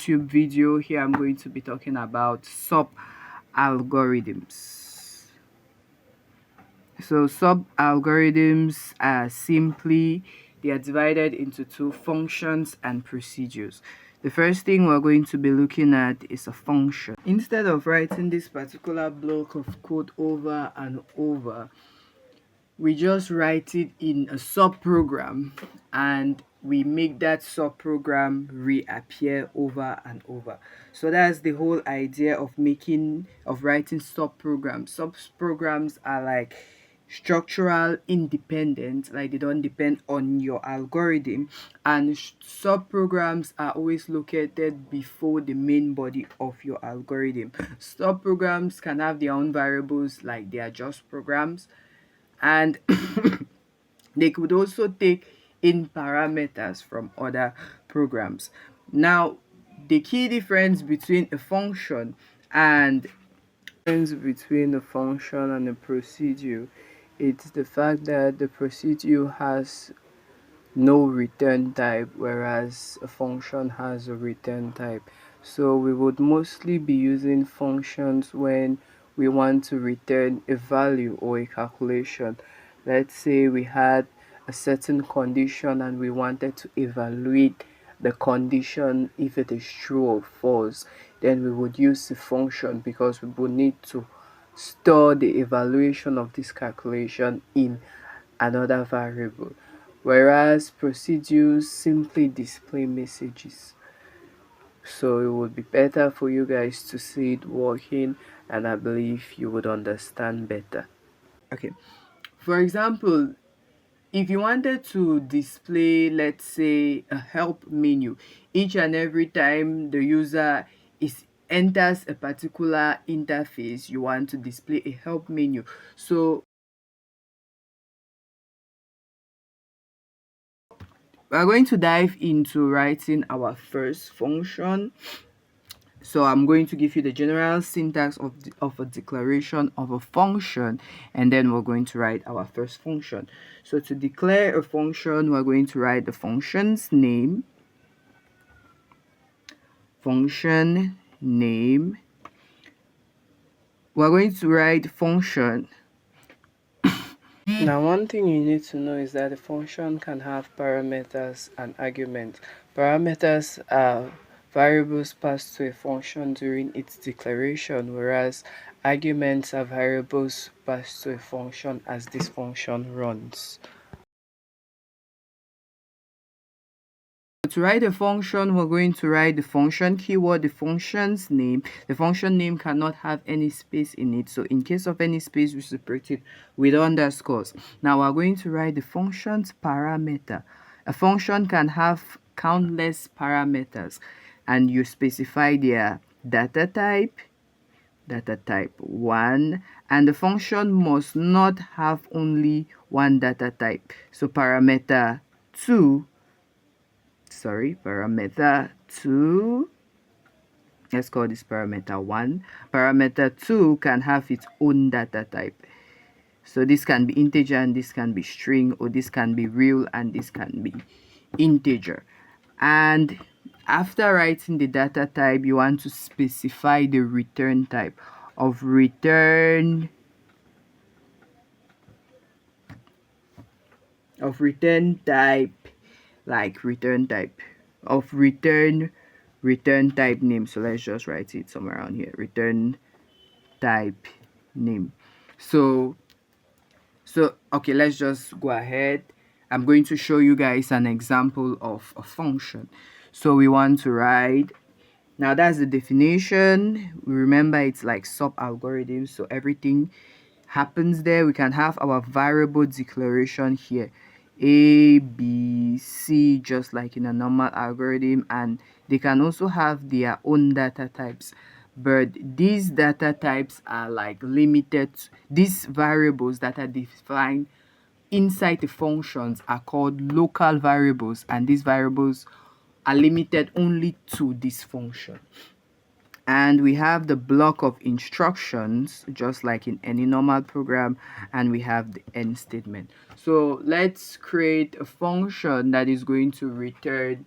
YouTube video. Here I'm going to be talking about SOP algorithms. So SOP algorithms are they are divided into two: functions and procedures. The first thing we're going to be looking at is a function. Instead of writing this particular block of code over and over, we just write it in a subprogram and we make that subprogram reappear over and over. So that's the whole idea of writing subprograms. Subprograms are like structural independent, like they don't depend on your algorithm, and subprograms are always located before the main body of your algorithm. Subprograms can have their own variables, like they are just programs, and they could also take in parameters from other programs. Now, the key difference between a function and a procedure, it's the fact that the procedure has no return type, whereas a function has a return type. So we would mostly be using functions when we want to return a value or a calculation. Let's say we had a certain condition and we wanted to evaluate the condition if it is true or false. Then we would use the function, because we would need to store the evaluation of this calculation in another variable, whereas procedures simply display messages. So it would be better for you guys to see it working, and I believe you would understand better. Okay, for example, if you wanted to display, let's say, a help menu, each and every time the user enters a particular interface, you want to display a help menu. So we're going to dive into writing our first function. So I'm going to give you the general syntax of a declaration of a function, and then we're going to write our first function. So to declare a function, we're going to write the function's name, we're going to write function. Now, one thing you need to know is that the function can have parameters and arguments. Parameters are variables passed to a function during its declaration, whereas arguments are variables passed to a function as this function runs. To write a function, we're going to write the function keyword, the function's name. The function name cannot have any space in it, so in case of any space, we separate it with underscores. Now we're going to write the function's parameter. A function can have countless parameters, and you specify their data type 1, and the function must not have only one data type. So parameter 2, let's call this parameter 1. Parameter 2 can have its own data type. So this can be integer and this can be string, or this can be real and this can be integer. And after writing the data type, you want to specify the return type of return type, like return type name. So let's just write it somewhere around here, return type name. So okay, let's just go ahead. I'm going to show you guys an example of a function. So we want to write, now that's the definition. Remember, it's like SOP algorithms, so everything happens there. We can have our variable declaration here, A, B, C, just like in a normal algorithm, and they can also have their own data types, but these data types are like limited. These variables that are defined inside the functions are called local variables, and these variables are limited only to this function. And we have the block of instructions, just like in any normal program, and we have the end statement. So let's create a function that is going to return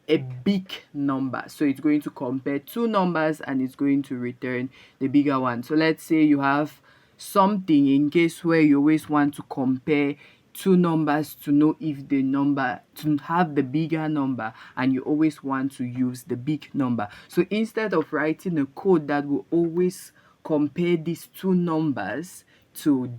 a big number. So it's going to compare two numbers and it's going to return the bigger one. So let's say you have something in case where you always want to compare two numbers to know if the number, to have the bigger number, and you always want to use the big number. So instead of writing a code that will always compare these two numbers to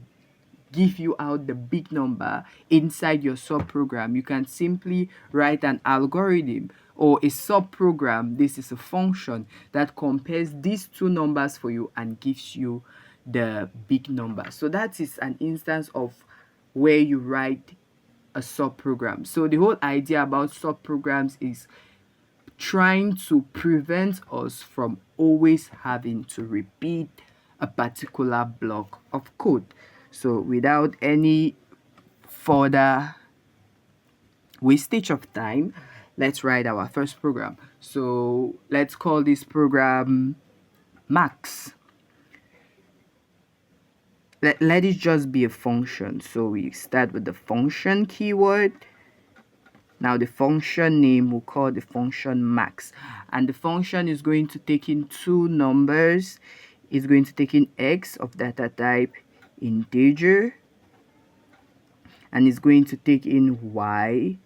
give you out the big number inside your subprogram, you can simply write an algorithm or a subprogram. This is a function that compares these two numbers for you and gives you the big number. So that is an instance of where you write a subprogram. So the whole idea about subprograms is trying to prevent us from always having to repeat a particular block of code. So without any further wastage of time, let's write our first program. So let's call this program max. Let it just be a function. So we start with the function keyword. Now the function name, we'll call the function max, and the function is going to take in two numbers. It's going to take in x of data type integer, and it's going to take in y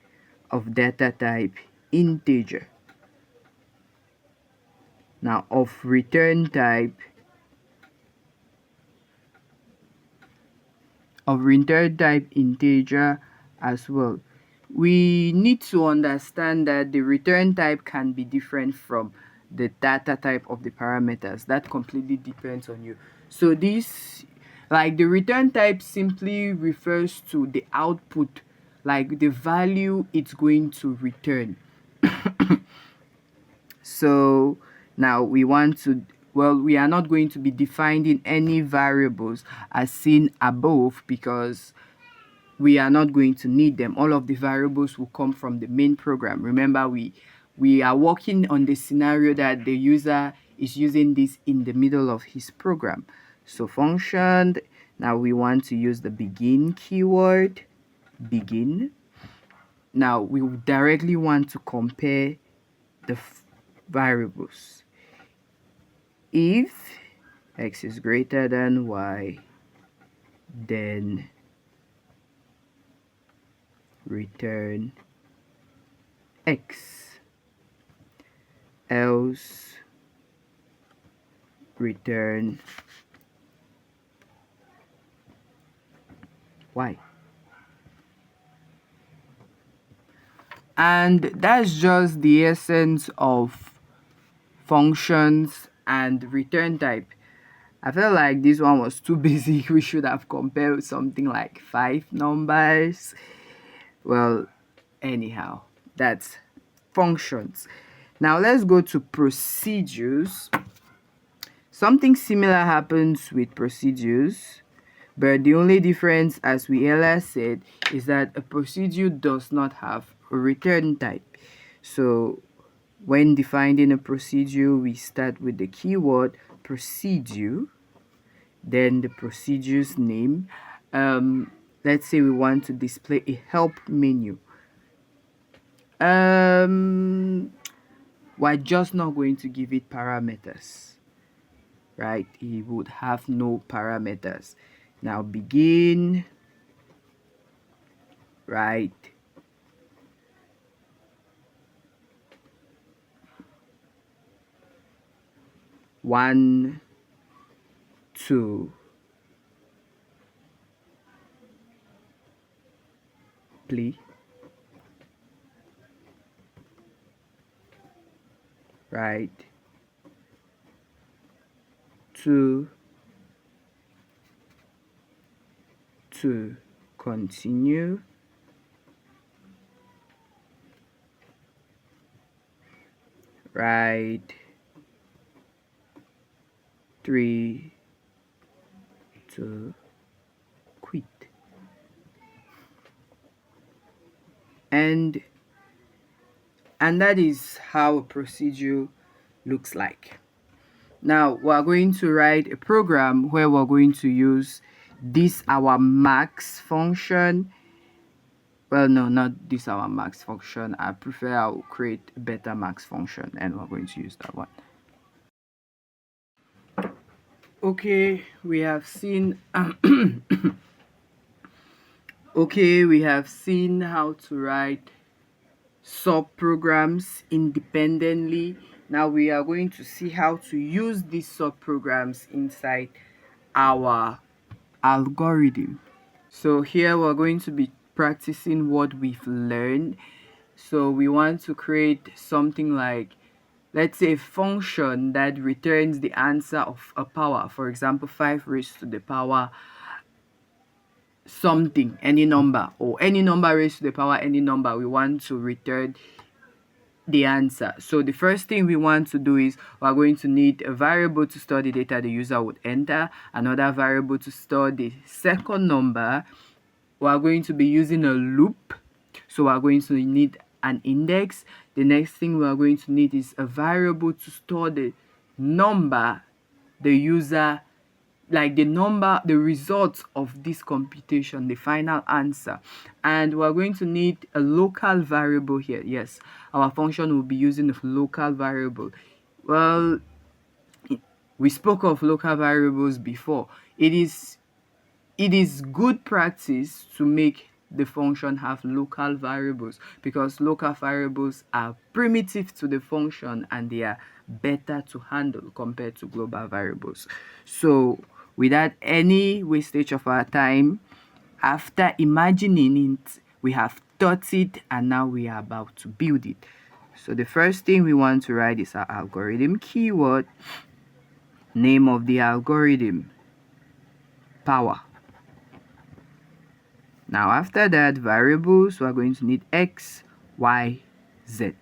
of data type integer. Now of return type integer as well. We need to understand that the return type can be different from the data type of the parameters. That completely depends on you. So this, like, the return type simply refers to the output, like the value it's going to return. So now we want to, well, we are not going to be defining any variables as seen above because we are not going to need them. All of the variables will come from the main program. Remember, we are working on the scenario that the user is using this in the middle of his program. So function, now we want to use the begin keyword, begin. Now we directly want to compare the variables. If x is greater than y, then return x, else return y. And that's just the essence of functions and return type. I felt like this one was too basic. We should have compared something like 5 numbers. Well, anyhow, that's functions. Now let's go to procedures. Something similar happens with procedures, but the only difference, as we earlier said, is that a procedure does not have a return type. So when defining a procedure, we start with the keyword procedure, then the procedure's name. Let's say we want to display a help menu. We're just not going to give it parameters, right? It would have no parameters. Now begin, right? One, two, play, right? 2, to continue, right? 3, to quit. And that is how a procedure looks like. Now we're going to write a program where we're going to use this our max function Well, no, not this our max function. I prefer I'll create a better max function, and we're going to use that one. Okay, we have seen okay, we have seen how to write subprograms independently. Now we are going to see how to use these subprograms inside our algorithm. So here we're going to be practicing what we've learned. So we want to create something like, let's say, a function that returns the answer of a power. For example, 5 raised to the power something, any number, or any number raised to the power any number. We want to return the answer. So the first thing we want to do is we're going to need a variable to store the data the user would enter, another variable to store the second number. We're going to be using a loop, so we're going to need an index. The next thing we're going to need is a variable to store the number the user, like the number, the result of this computation, the final answer. And we're going to need a local variable here. Yes, our function will be using a local variable. Well, we spoke of local variables before. It is good practice to make the function have local variables, because local variables are primitive to the function and they are better to handle compared to global variables. So without any wastage of our time, after imagining it, we have taught it, and now we are about to build it. So the first thing we want to write is our algorithm keyword, name of the algorithm, power. Now after that, variables, we're going to need x, y, z.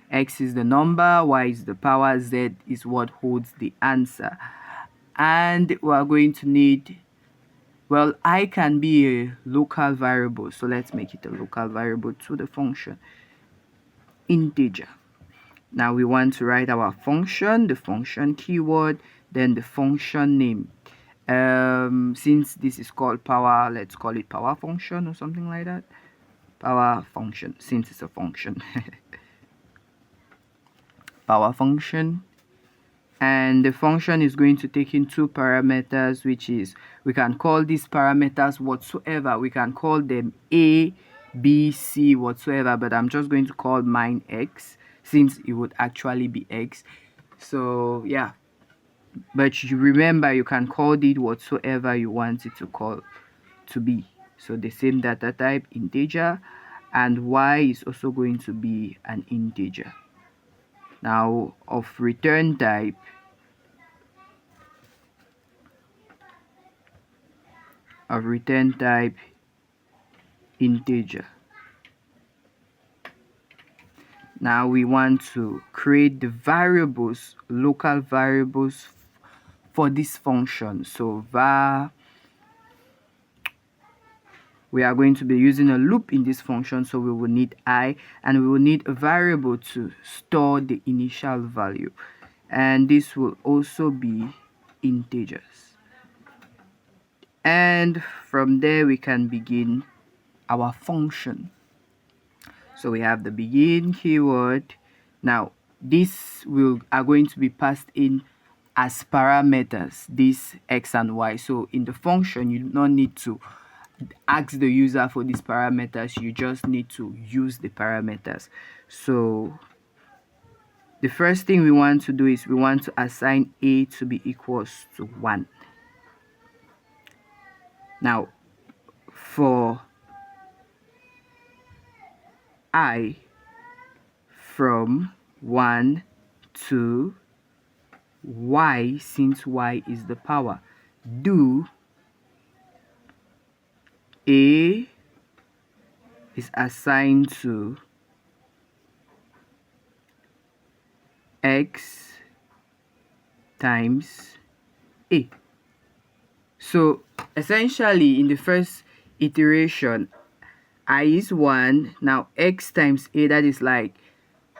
X is the number, y is the power, z is what holds the answer. And we're going to need, well, I can be a local variable, so let's make it a local variable to the function, integer. Now we want to write our function, the function keyword, then the function name. Since this is called power, let's call it power function or something like that. Power function, since it's a function. Power function. And the function is going to take in two parameters, which is, we can call these parameters whatsoever. We can call them a, b, c, whatsoever, but I'm just going to call mine x, since it would actually be x. So yeah, but you remember, you can call it whatsoever you want it to call to be. So the same data type, integer, and y is also going to be an integer. Now of return type, integer. Now we want to create the variables, local variables for this function. So var, we are going to be using a loop in this function, so we will need I, and we will need a variable to store the initial value, and this will also be integers. And from there we can begin our function. So we have the begin keyword. Now these are going to be passed in as parameters, this x and y. So in the function, you do not need to ask the user for these parameters, you just need to use the parameters. So the first thing we want to do is we want to assign a to be equals to 1. Now for I from 1 to y, since y is the power, do a is assigned to x times a. So essentially in the first iteration, I is 1. Now x times a, that is like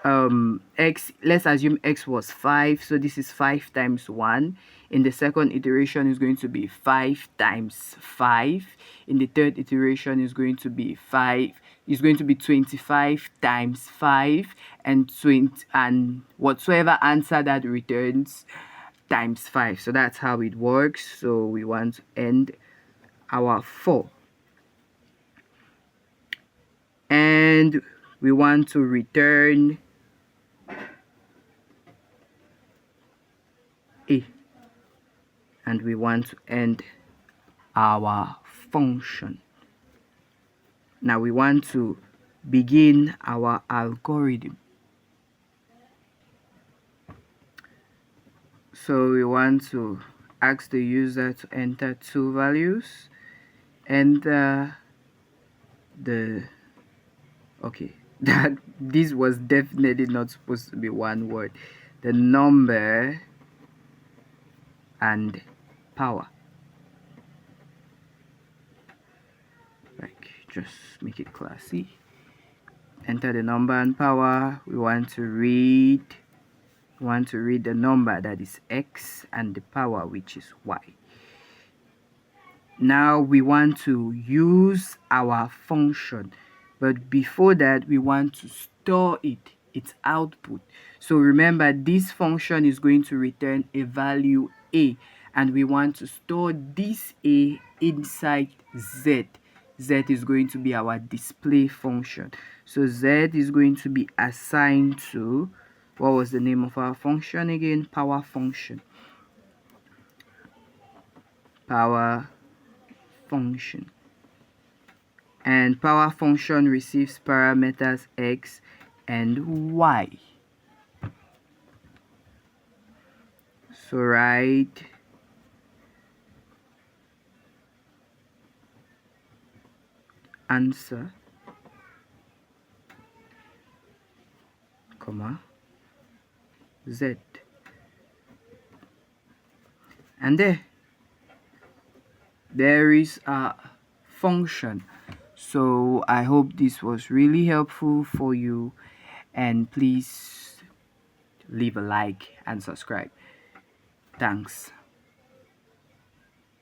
x, let's assume x was 5, so this is 5 times 1. In the second iteration is going to be 5 times 5. In the third iteration is going to be 25 times 5, and whatsoever answer that returns times 5. So that's how it works. So we want to end our 4, and we want to return a, and we want to end our function. Now we want to begin our algorithm. So we want to ask the user to enter 2 values, enter that this was definitely not supposed to be one word, the number and power. Like, just make it classy. Enter the number and power. We want to read the number, that is x, and the power, which is y. Now we want to use our function, but before that we want to store its output. So remember, this function is going to return a value a, and we want to store this a inside z. Z is going to be our display function. So z is going to be assigned to, what was the name of our function again? Power function. Power function. And power function receives parameters x and y. So write answer, comma, z, and there is a function. So I hope this was really helpful for you, and please leave a like and subscribe. Thanks.